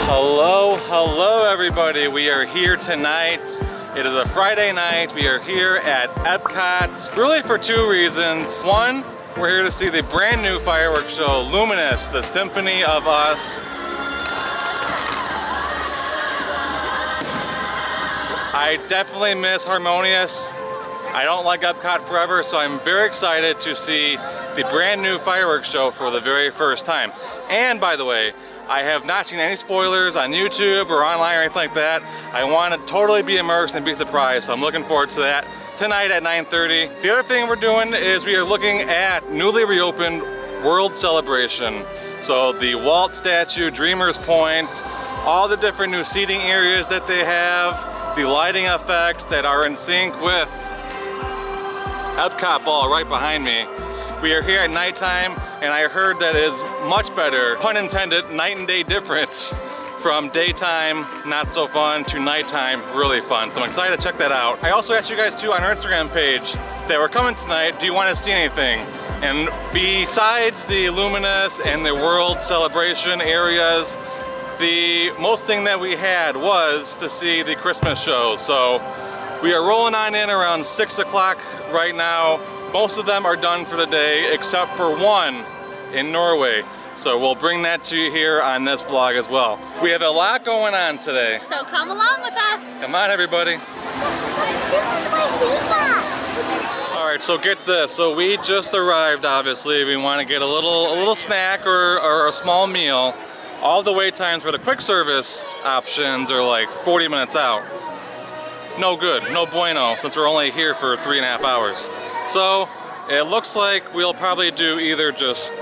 Hello everybody. We are here tonight. It is a Friday night. We are here at Epcot, really for two reasons. One, we're here to see the brand new fireworks show, Luminous, the Symphony of Us. I definitely miss Harmonious. I don't like Epcot forever, so I'm very excited to see the brand new fireworks show for the very first time. And by the way, I have not seen any spoilers on YouTube or online or anything like that. I want to totally be immersed and be surprised, so I'm looking forward to that tonight at 9:30. The other thing we're doing is we are looking at newly reopened World Celebration. So the Walt statue, Dreamer's Point, all the different new seating areas that they have, the lighting effects that are in sync with Epcot ball right behind me. We are here at nighttime, and I heard that it is much better, pun intended, night and day difference from daytime, not so fun, to nighttime, really fun. So I'm excited to check that out. I also asked you guys too on our Instagram page that we're coming tonight, do you want to see anything? And besides the Luminous and the World Celebration areas, the most thing that we had was to see the Christmas show. So we are rolling on in around 6 o'clock right now. Most of them are done for the day, except for one in Norway. So we'll bring that to you here on this vlog as well. We have a lot going on today. So come along with us. Come on, everybody. All right, so get this. So we just arrived, obviously. We want to get a little snack or a small meal. All the wait times for the quick service options are like 40 minutes out. No good, no bueno, since we're only here for 3.5 hours. So it looks like we'll probably do either just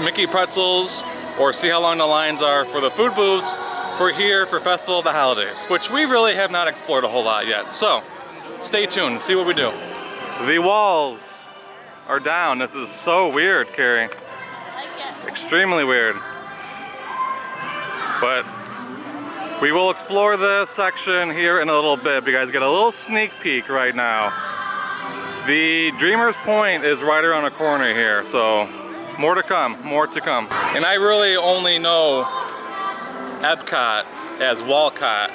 Mickey pretzels or see how long the lines are for the food booths for here for Festival of the Holidays, which we really have not explored a whole lot yet. So stay tuned, see what we do. The walls are down. This is so weird, Carrie. I like it. Extremely weird. But we will explore this section here in a little bit. You guys get a little sneak peek right now. The Dreamer's Point is right around the corner here, so more to come, more to come. And I really only know Epcot as Walcott,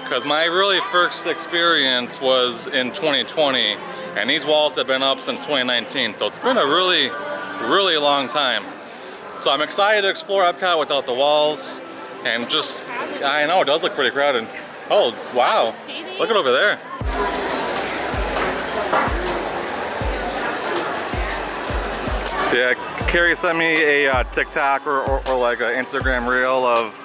because my really first experience was in 2020, and these walls have been up since 2019, so it's been a really, really long time. So I'm excited to explore Epcot without the walls, and just, I know, it does look pretty crowded. Oh, wow, look at over there. Yeah, Carrie sent me a TikTok or like an Instagram reel of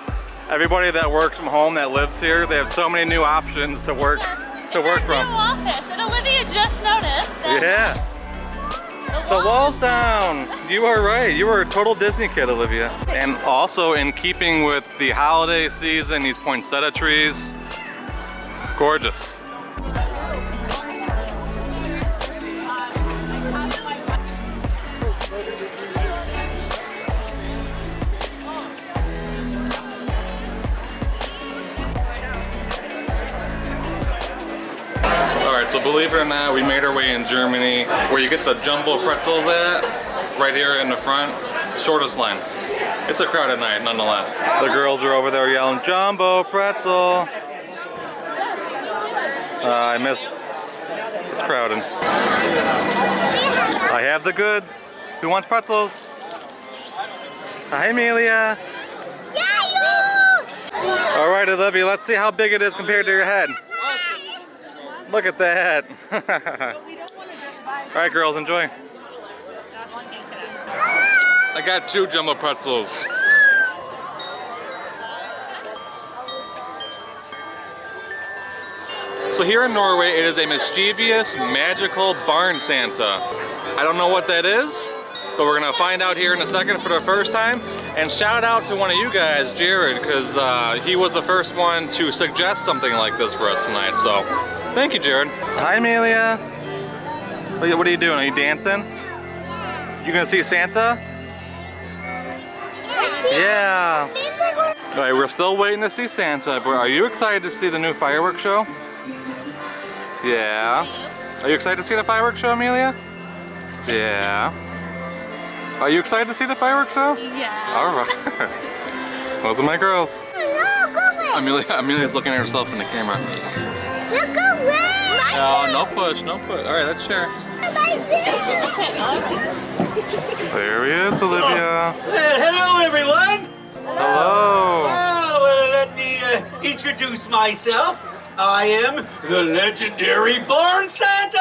everybody that works from home that lives here. They have so many new options to work from. New office, and Olivia just noticed that the wall's down. You are right. You were a total Disney kid, Olivia. And also in keeping with the holiday season, these poinsettia trees, gorgeous. So believe it or not, we made our way in Germany, where you get the jumbo pretzels at, right here in the front, shortest line. It's a crowded night, nonetheless. The girls are over there yelling, "Jumbo pretzel!" I missed. It's crowded. I have the goods. Who wants pretzels? Hi, Amelia. All right, Olivia, let's see how big it is compared to your head. Look at that. All right, girls, enjoy. I got 2 jumbo pretzels. So here in Norway, it is a mischievous, magical barn Santa. I don't know what that is, but we're gonna find out here in a second for the first time. And shout out to one of you guys, Jared, because he was the first one to suggest something like this for us tonight, so thank you, Jared. Hi, Amelia. What are you doing? Are you dancing? You gonna see Santa? Yeah. All right, we're still waiting to see Santa, but are you excited to see the new fireworks show? Yeah. Are you excited to see the fireworks show, Amelia? Yeah. Are you excited to see the fireworks show? Yeah. All right. Those are my girls. Look, Amelia's looking at herself in the camera. Look away! No push, no push. All right, let's share. There he is, Olivia. Well, hello, everyone. Hello. Well, let me introduce myself. I am the legendary Barn Santa.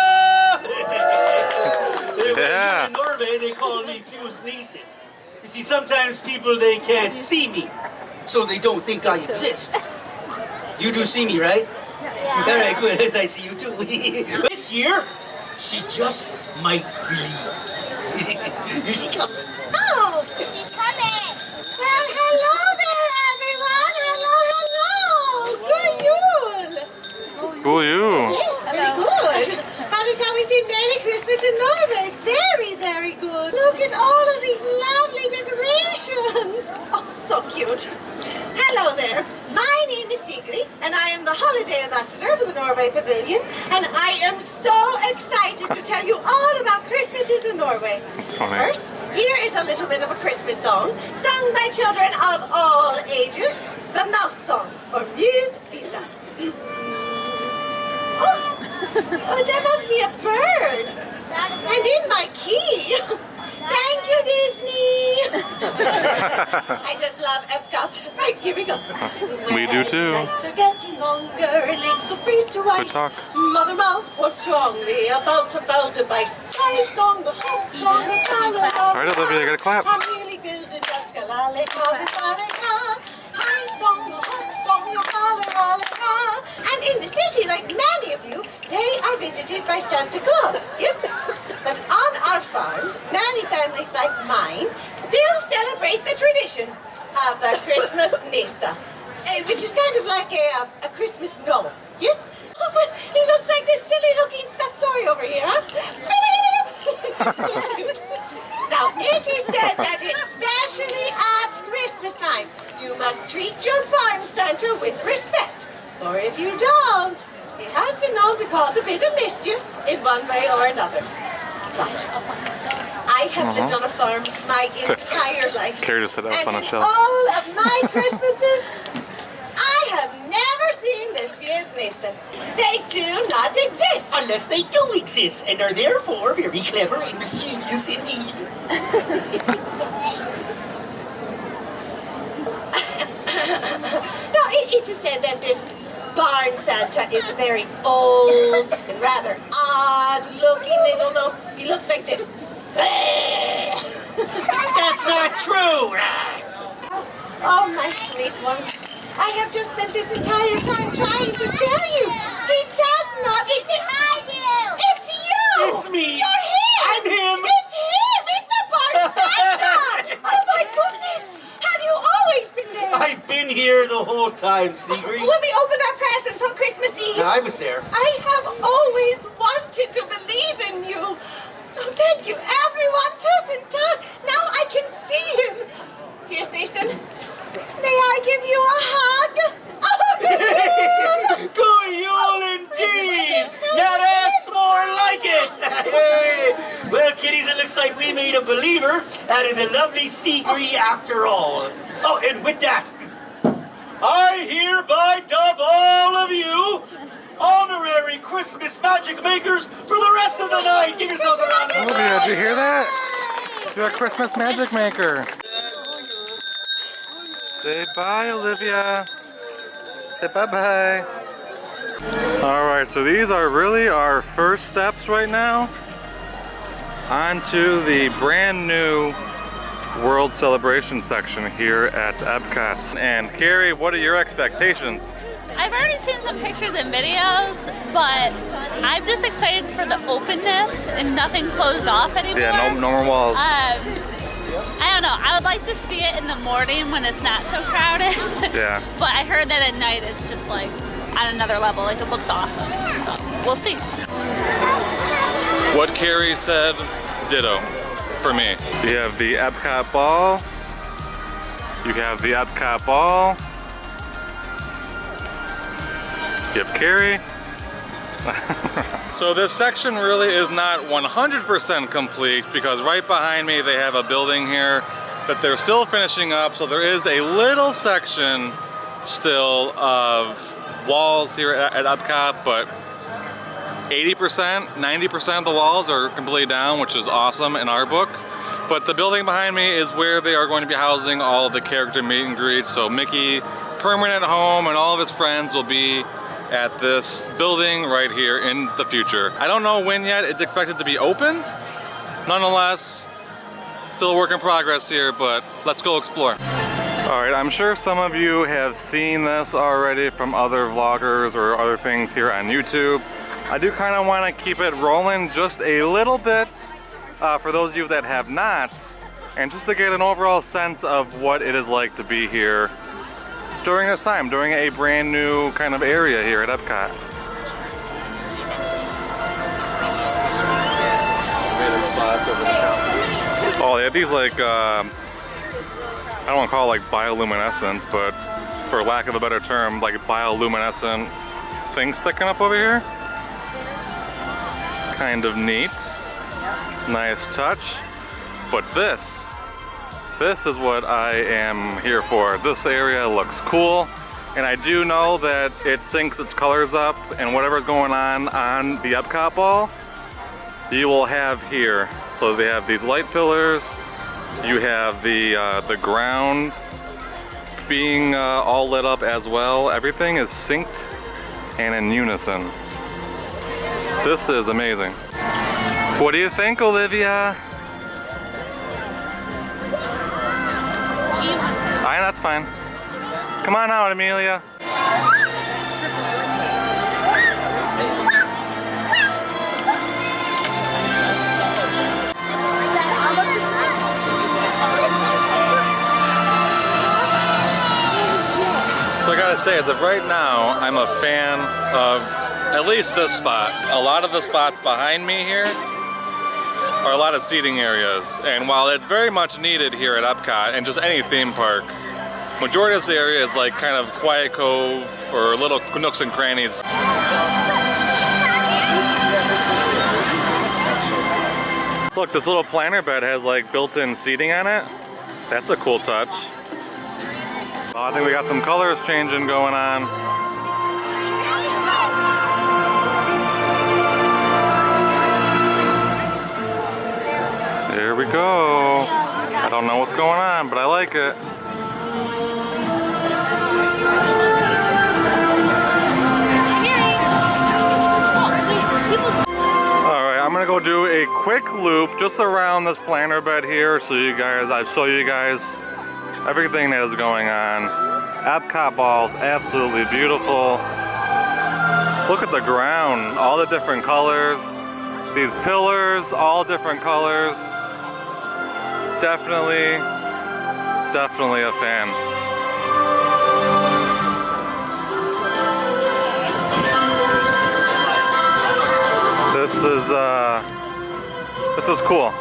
Yeah. In Norway, they call me Fuse Nissen. You see, sometimes people, they can't see me, so they don't think I exist. You do see me, right? Yeah. All right, good, as I see you too. This year, she just might believe. Here she comes. Oh, she's coming. Well, hello there, everyone. Hello, hello. Good Yule. Who are you? Yes, very good. How does how we say Merry Christmas in Norway? Very, very good. Look at all of these lovely decorations. Oh, so cute. Hello there. My name is Sigrid, and I am the holiday ambassador for the Norway Pavilion, and I am so excited to tell you all about Christmases in Norway. That's funny. First, here is a little bit of a Christmas song, sung by children of all ages, the Mouse Song, or Muse Lisa. Oh, that must be a bird. And in my key. Thank you, Disney. I just love Epcot. Right, here we go. We do too. Nights are getting longer, links will freeze to ice. Good talk. Mother Mouse works strongly about a bout device. I song the hope song, the color of All right, Olivia, you gotta clap. I'm really building Daskalale, I song the hope song, your color. And in the city, like many of you, they are visited by Santa Claus. Yes? But on our farms, many families like mine still celebrate the tradition of the Christmas Mesa, which is kind of like a Christmas gnome. Yes? Oh, but he looks like this silly-looking stuffed toy over here, huh? So cute. Now, it is said that especially at Christmas time, you must treat your farm Santa with respect. Or if you don't, he has been known to cause a bit of mischief in one way or another. But I have lived on a farm my entire life. Carrie just set it up on a And in shelf. all of my Christmases, I have never seen this Fuse Nissen. They do not exist. Unless they do exist and are therefore very clever and mischievous indeed. No, it is said that this Barn Santa is very old and rather odd looking. They don't know. He looks like this. That's not true. Oh, my sweet ones. I have just spent this entire time trying to tell you. He does not exist. It's you! It's me. You're him! I'm him. It's him! It's the Barn Santa! Oh, my goodness! Have you always been there? I've been here the whole time, Sigrid. When we opened our presents on Christmas Eve, I was there. I have always wanted to believe in you. Oh, thank you, everyone. Tusen Now I can see him. Fuse Nissen, may I give you a hug? Oh, Good Yule indeed! Now that's more like it! Hey. Well, kiddies, it looks like we made a believer out of the lovely Sigrid after all. Oh, and with that, I hereby dub all of you honorary Christmas magic makers for the rest of the night. Give yourselves a round of applause. Olivia, did you hear that? You're a Christmas magic maker. Say bye, Olivia. Say bye-bye. All right, so these are really our first steps right now onto the brand new World Celebration section here at Epcot. And Carrie, what are your expectations? I've already seen some pictures and videos, but I'm just excited for the openness and nothing closed off anymore. Yeah, no more walls. I don't know. I would like to see it in the morning when it's not so crowded. Yeah. But I heard that at night it's just like at another level. Like it looks awesome. So we'll see. What Carrie said, ditto for me. You have the Epcot ball. You have the Epcot ball. You have Carrie. So this section really is not 100% complete because right behind me they have a building here that they're still finishing up. So there is a little section still of walls here at Epcot, but 80%, 90% of the walls are completely down, which is awesome in our book. But the building behind me is where they are going to be housing all of the character meet and greets. So Mickey, permanent home, and all of his friends will be at this building right here in the future. I don't know when yet it's expected to be open. Nonetheless, still a work in progress here, but let's go explore. All right, I'm sure some of you have seen this already from other vloggers or other things here on YouTube. I do kind of want to keep it rolling just a little bit for those of you that have not, and just to get an overall sense of what it is like to be here during this time, during a brand new kind of area here at Epcot. Oh, they have these like, I don't want to call it like bioluminescence, but for lack of a better term, like bioluminescent things sticking up over here. Kind of neat. Nice touch. But this is what I am here for. This area looks cool, and I do know that it syncs its colors up, and whatever's going on the Epcot ball, you will have here. So they have these light pillars, you have the ground being all lit up as well. Everything is synced and in unison. This is amazing. What do you think, Olivia? Alright, that's fine. Come on out, Amelia. So I gotta say, as of right now, I'm a fan of at least this spot. A lot of the spots behind me here are a lot of seating areas, and while it's very much needed here at Epcot and just any theme park, majority of this area is like kind of quiet cove or little nooks and crannies. Look, this little planter bed has like built-in seating on it. That's a cool touch. Oh, I think we got some colors changing going on. There we go. I don't know what's going on, but I like it. Alright, I'm gonna go do a quick loop just around this planter bed here so I show you guys everything that is going on. Epcot balls, absolutely beautiful. Look at the ground, all the different colors. These pillars, all different colors. Definitely a fan. This is cool.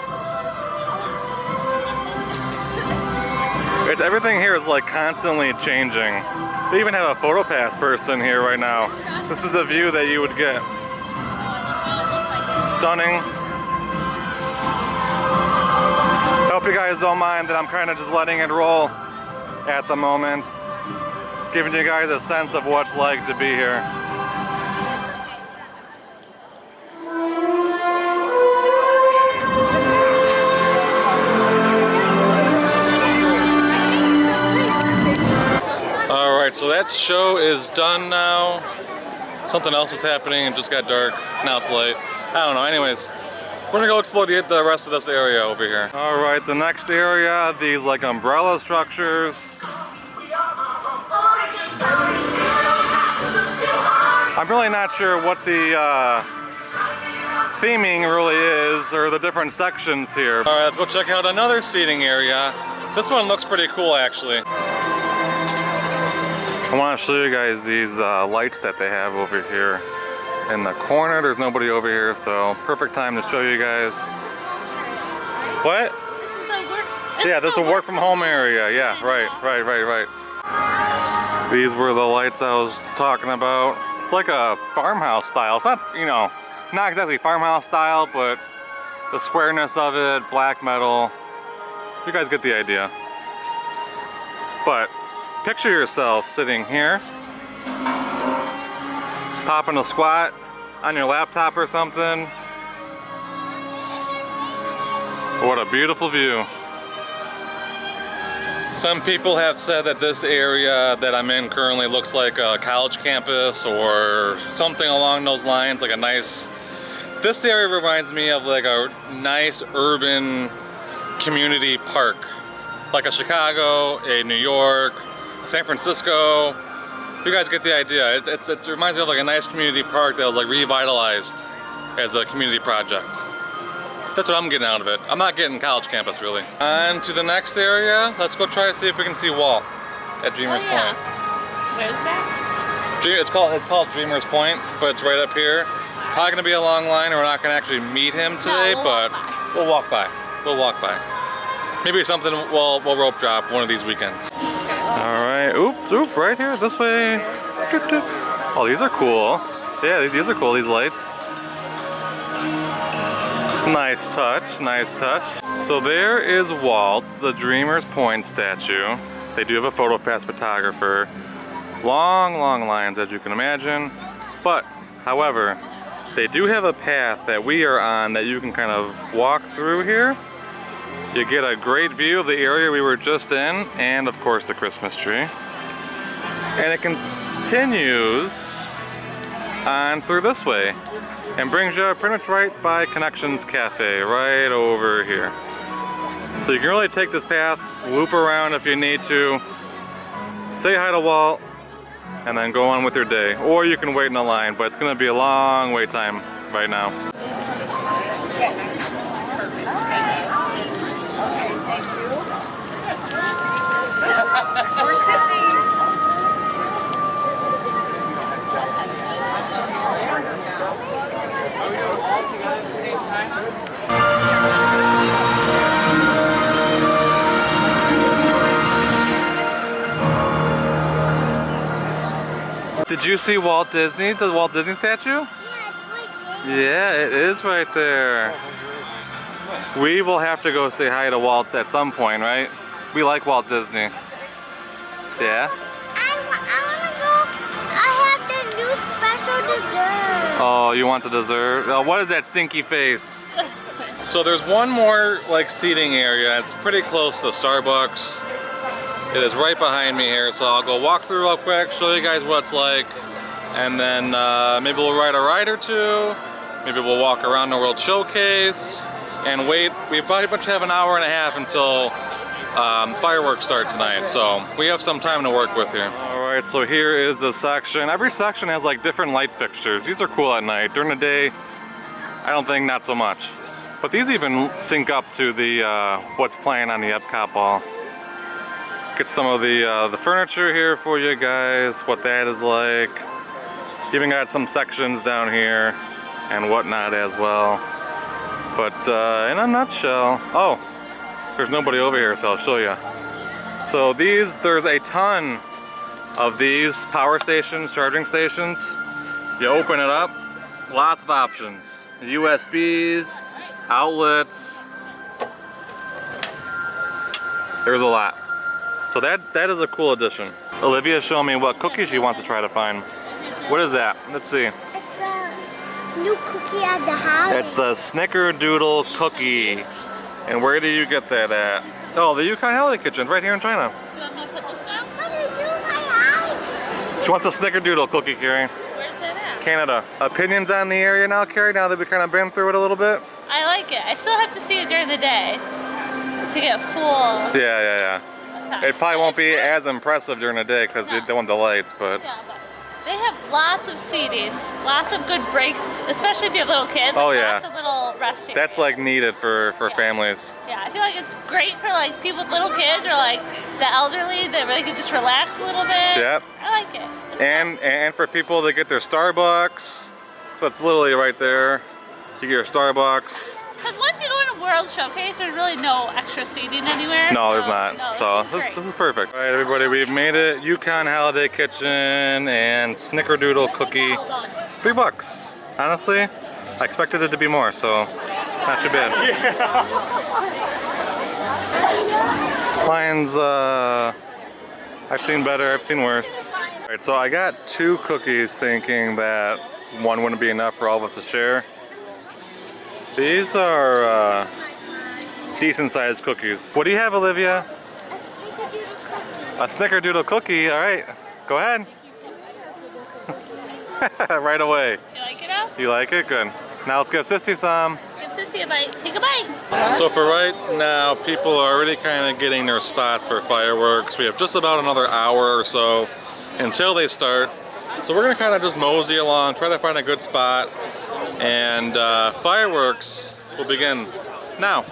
Everything here is like constantly changing. They even have a photo pass person here right now. This is the view that you would get. Stunning. I hope you guys don't mind that I'm kind of just letting it roll at the moment, giving you guys a sense of what it's like to be here. Alright, so that show is done now. Something else is happening, it just got dark, now it's light. I don't know, anyways. We're gonna go explore the rest of this area over here. Alright, the next area, these like umbrella structures. I'm really not sure what the theming really is, or the different sections here. Alright, let's go check out another seating area. This one looks pretty cool, actually. I want to show you guys these lights that they have over here. In the corner, there's nobody over here, so perfect time to show you guys. What? Yeah, that's a work from home area. Yeah, right. These were the lights I was talking about. It's like a farmhouse style. It's not, you know, not exactly farmhouse style, but the squareness of it, black metal. You guys get the idea. But picture yourself sitting here, just popping a squat on your laptop or something. What a beautiful view. Some people have said that this area that I'm in currently looks like a college campus or something along those lines, like a nice... This area reminds me of like a nice urban community park. Like a Chicago, a New York, a San Francisco. You guys get the idea. It reminds me of like a nice community park that was like revitalized as a community project. That's what I'm getting out of it. I'm not getting college campus really. On to the next area. Let's go try to see if we can see Walt at Dreamer's Point. Where's that? It's called Dreamer's Point, but it's right up here. Probably gonna be a long line, and we're not gonna actually meet him today, but we'll walk by. We'll walk by. Maybe something we'll rope drop one of these weekends. All right, oops, right here, this way. Oh, these are cool. Yeah, these are cool, these lights. Nice touch, nice touch. So there is Walt, the Dreamer's Point statue. They do have a photo pass photographer. Long lines, as you can imagine. But, however, they do have a path that we are on that you can kind of walk through here. You get a great view of the area we were just in, and of course the Christmas tree. And it continues on through this way and brings you pretty much right by Connections Cafe, right over here. So you can really take this path, loop around if you need to, say hi to Walt, and then go on with your day. Or you can wait in a line, but it's gonna be a long wait time right now. We're sissies. Did you see Walt Disney, the Walt Disney statue? Yeah, it is right there. We will have to go say hi to Walt at some point, right? We like Walt Disney. Yeah? I want to go. I have the new special dessert. Oh, you want the dessert? Oh, what is that stinky face? So there's one more like seating area. It's pretty close to Starbucks. It is right behind me here, so I'll go walk through real quick, show you guys what it's like, and then maybe we'll ride a ride or two. Maybe we'll walk around the World Showcase and wait. We pretty much have an hour and a half until fireworks start tonight, so we have some time to work with here. All right, so here is the section. Every section has like different light fixtures. These are cool at night. During the day, I don't think not so much. But these even sync up to the what's playing on the Epcot ball. Get some of the furniture here for you guys, what that is like. Even got some sections down here and whatnot as well. But in a nutshell, oh, there's nobody over here, so I'll show you. So there's a ton of these power stations, charging stations. You open it up, lots of options. USBs, outlets. There's a lot. So that is a cool addition. Olivia's showing me what cookies she wants to try to find. What is that? Let's see. It's the new cookie at the house. It's the Snickerdoodle cookie. And where do you get that at? Oh, the Yukon Holiday Kitchen, right here in China. You want me to put this down? What is in my eye? She wants a Snickerdoodle cookie, Carrie. Where's it at? Canada. Opinions on the area now, Carrie, now that we've kind of been through it a little bit? I like it. I still have to see it during the day to get full. Yeah. It probably won't be as impressive during the day because they don't want the lights, but... Yeah, but they have lots of seating, lots of good breaks, especially if you have little kids. Oh, like yeah. Lots of little resting. That's like needed for families. Yeah, I feel like it's great for like people with little kids or like the elderly that really can just relax a little bit. Yep. I like it. It's And for people that get their Starbucks, that's literally right there. You get your Starbucks. Because once you go in a World Showcase, there's really no extra seating anywhere. No, so, there's not. No, So this is perfect. All right, everybody, we've made it. Yukon Holiday Kitchen and Snickerdoodle cookie. $3. Honestly, I expected it to be more, so not too bad. Lions I've seen better, I've seen worse. All right, so I got 2 cookies thinking that one wouldn't be enough for all of us to share. These are decent sized cookies. What do you have, Olivia? A snickerdoodle cookie. A snickerdoodle cookie, all right. Go ahead. Right away. You like it out? You like it? Good. Now let's give Sissy some. Give Sissy a bite. Take a bite. So for right now, people are already kind of getting their spots for fireworks. We have just about another hour or so until they start. So we're gonna kind of just mosey along, try to find a good spot, and fireworks will begin now.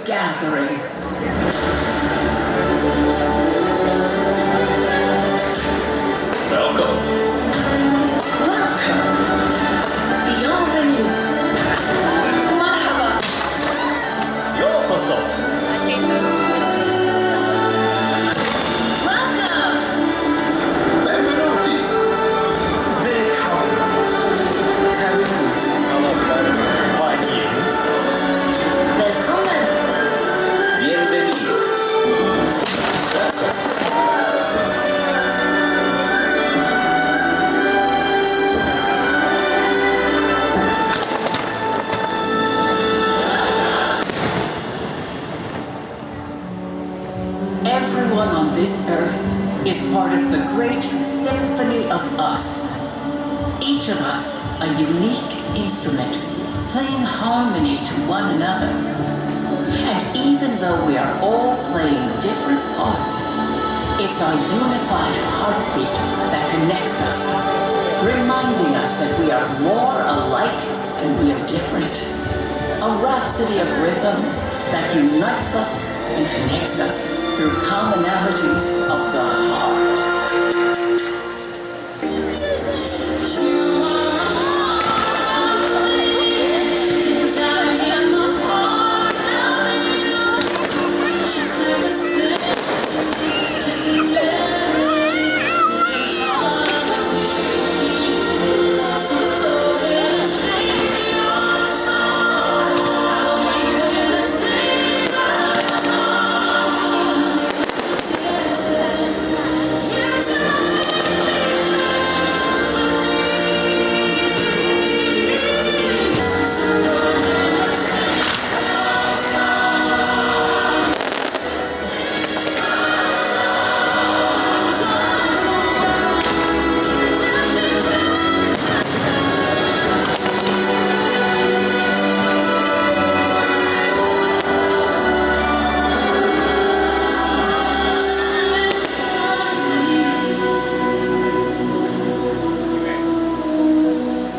Gathering. Welcome. Welcome. Bienvenue. Marhaba. Yokoso. Welcome. Benvenuti. Willkommen. Karibu. Willkommen. Bienvenidos. Everyone on this earth is part of the great Symphony of Us. Each of us a unique instrument, playing harmony to one another. And even though we are all playing different parts, it's our unified heartbeat that connects us, reminding us that we are more alike than we are different. A rhapsody of rhythms that unites us and connects us through commonalities of the heart.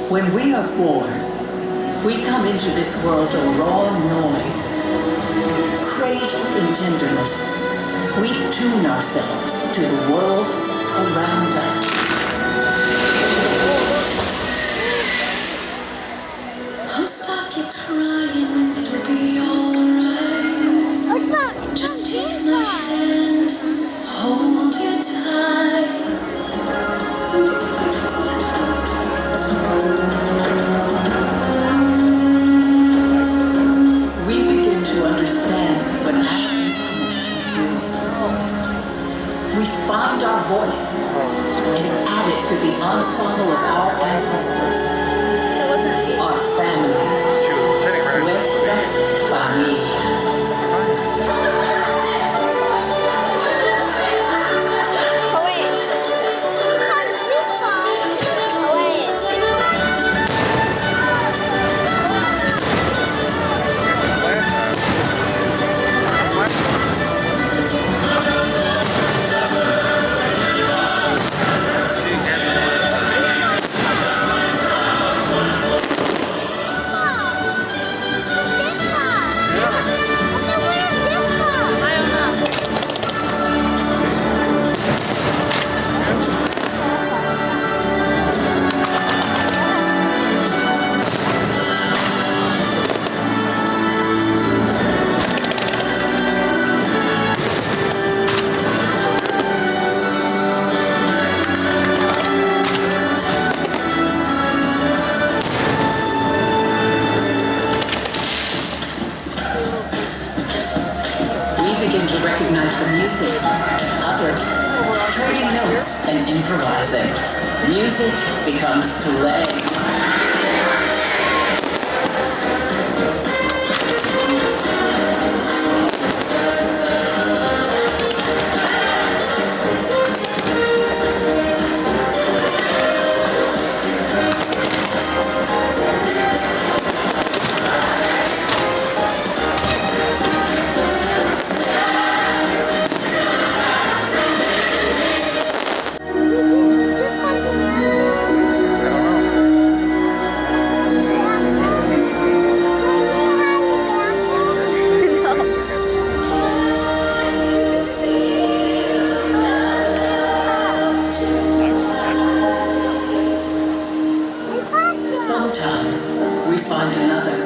When we are born, we come into this world a raw noise. Cradled in tenderness, we tune ourselves to the world around us. Don't stop your crying, it'll be alright. Just take my hand, hold you tight. We begin to understand what our instruments do. We find our voice and add it to the ensemble of our ancestors, our family, nuestra familia. music becomes play. Sometimes we find another,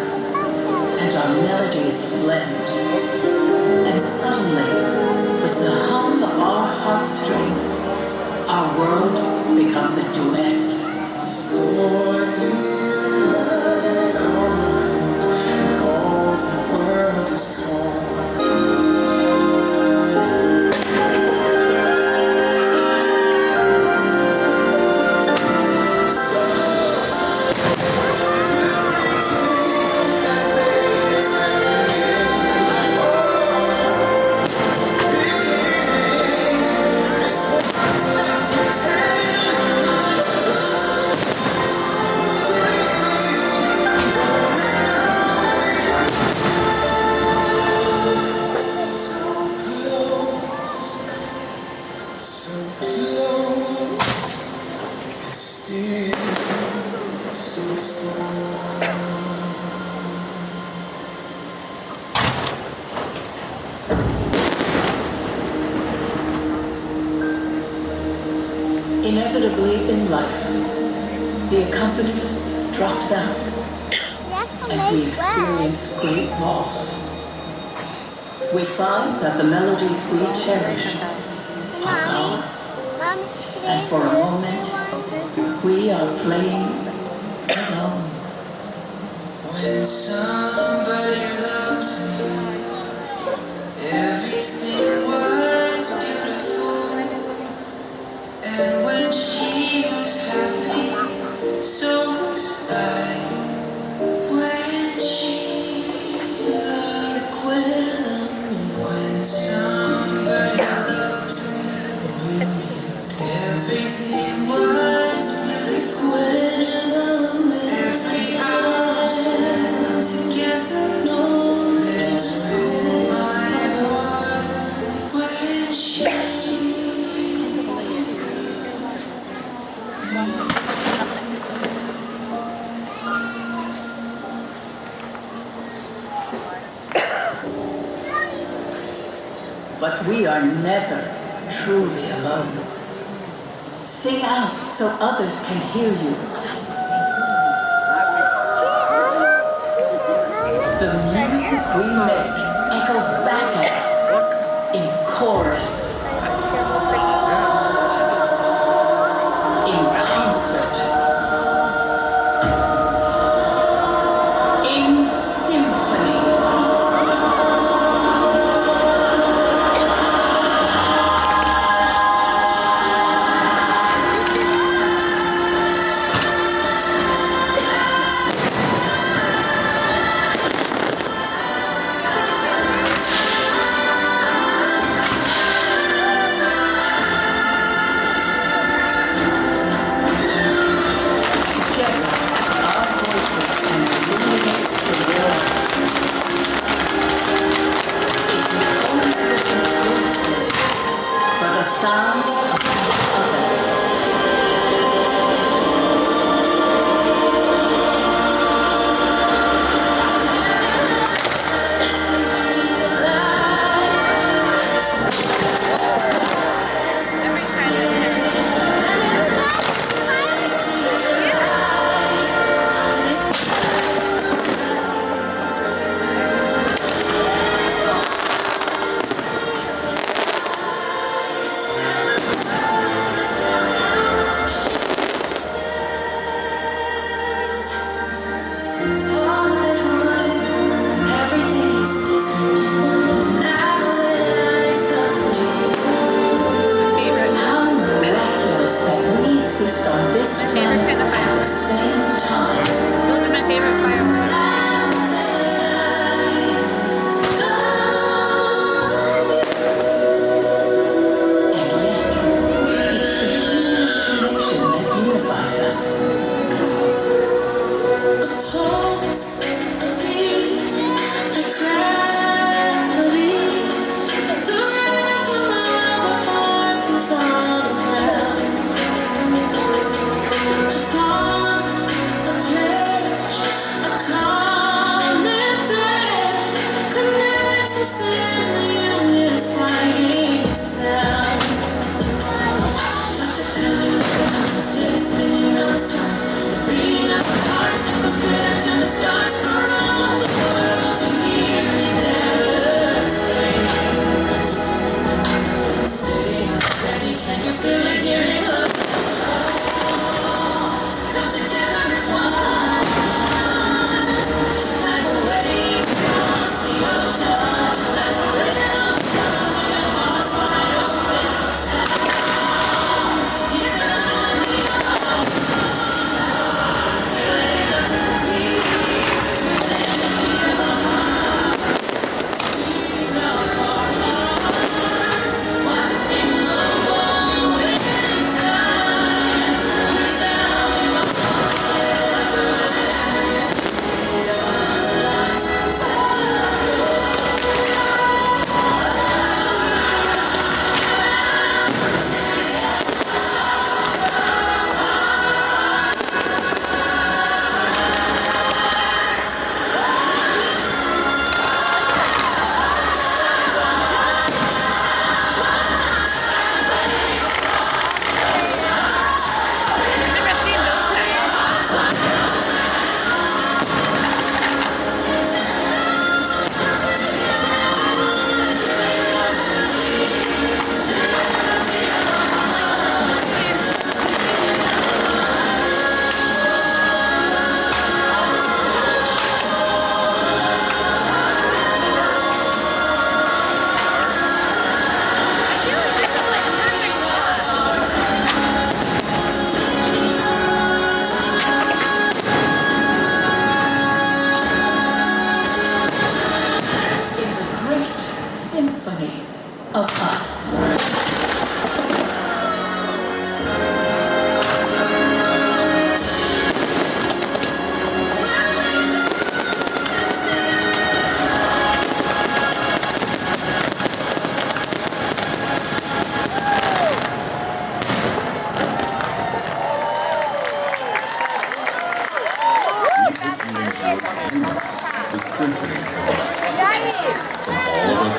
and our melodies blend. And suddenly, with the hum of our heartstrings, our world becomes a duet. Inevitably in life, the accompaniment drops out, and we experience great loss. We find that the melodies we cherish are gone, and for a moment, we are playing alone. When somebody loved me, everything was beautiful. And when she was happy, so was I. When she loved me, when somebody loved me, everything was beautiful. Every hour spent together, lives in my heart. When she But we are never truly alone. Sing out so others can hear you. The music we make echoes back at us in chorus, in concert, in symphony.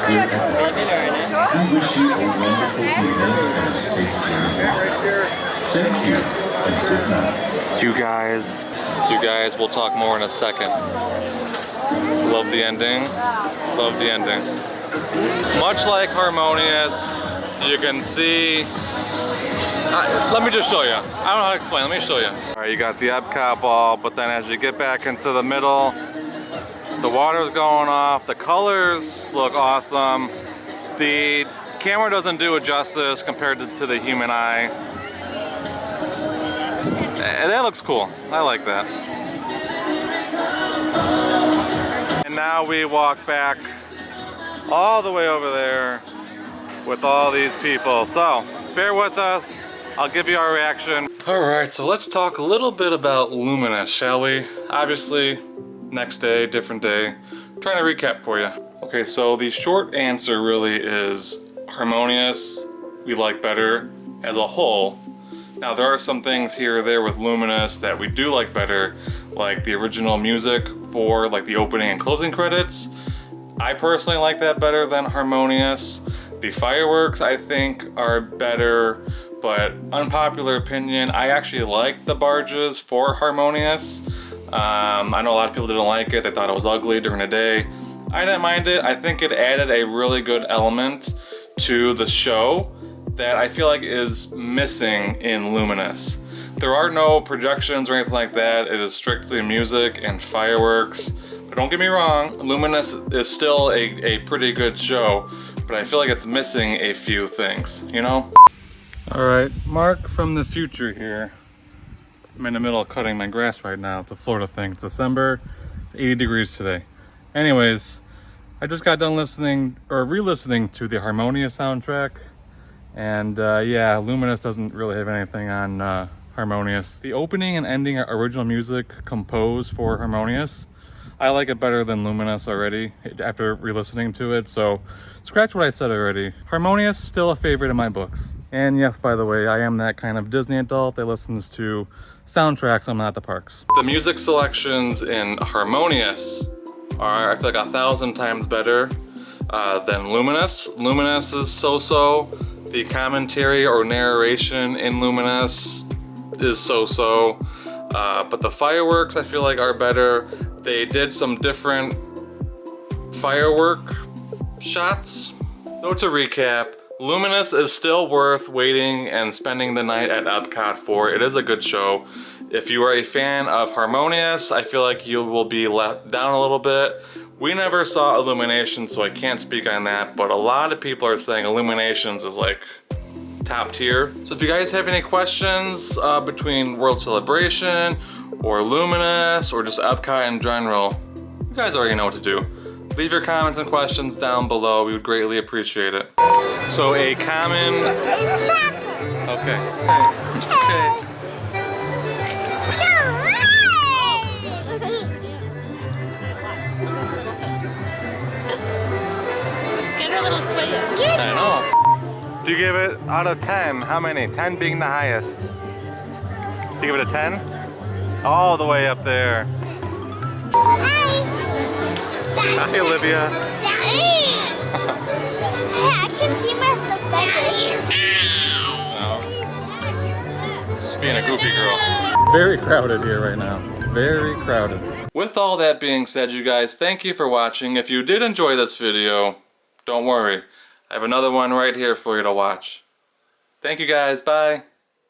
here at Epcot. We wish you a wonderful evening and a safe journey. Thank you and good night. You guys, we'll talk more in a second. Love the ending. Love the ending. Much like Harmonious, you can see. Let me just show you. I don't know how to explain. Let me show you. All right, you got the Epcot ball, but then as you get back into the middle, the water's going off. The colors look awesome. The camera doesn't do it justice compared to the human eye. And that looks cool. I like that. And now we walk back all the way over there with all these people. So bear with us. I'll give you our reaction. All right, so let's talk a little bit about Luminous, shall we? Obviously, next day, different day. Trying to recap for you. Okay, so the short answer really is Harmonious we like better as a whole. Now there are some things here or there with Luminous that we do like better, like the original music for like the opening and closing credits. I personally like that better than Harmonious. The fireworks I think are better, but unpopular opinion, I actually like the barges for Harmonious. I know a lot of people didn't like it, they thought it was ugly during the day. I didn't mind it. I think it added a really good element to the show that I feel like is missing in Luminous. There are no projections or anything like that. It is strictly music and fireworks. But don't get me wrong, Luminous is still a pretty good show, but I feel like it's missing a few things, you know? All right, Mark from the future here. I'm in the middle of cutting my grass right now. It's a Florida thing. It's December. It's 80 degrees today. Anyways, I just got done listening or re-listening to the Harmonious soundtrack. And yeah, Luminous doesn't really have anything on Harmonious. The opening and ending are original music composed for Harmonious. I like it better than Luminous already after re-listening to it, so scratch what I said already. Harmonious, still a favorite in my books. And yes, by the way, I am that kind of Disney adult that listens to soundtracks. I'm not at the parks. The music selections in Harmonious are, I feel like, 1,000 times better than Luminous. Luminous is so-so. The commentary or narration in Luminous is so-so. But the fireworks I feel like are better. They did some different firework shots. So to recap, Luminous is still worth waiting and spending the night at Epcot for. It is a good show. If you are a fan of Harmonious, I feel like you will be let down a little bit. We never saw Illuminations, so I can't speak on that, but a lot of people are saying Illuminations is like top tier. So if you guys have any questions between World Celebration or Luminous or just Epcot in general, you guys already know what to do. Leave your comments and questions down below. We would greatly appreciate it. So a common... Okay. Okay. Get her a little sway. I know. Do you give it out of 10? How many? 10 being the highest. Do you give it a 10? All the way up there. Hi, Olivia. I can see myself No. Just being a goofy girl. Very crowded here right now. Very crowded. With all that being said, you guys, thank you for watching. If you did enjoy this video, don't worry. I have another one right here for you to watch. Thank you guys. Bye.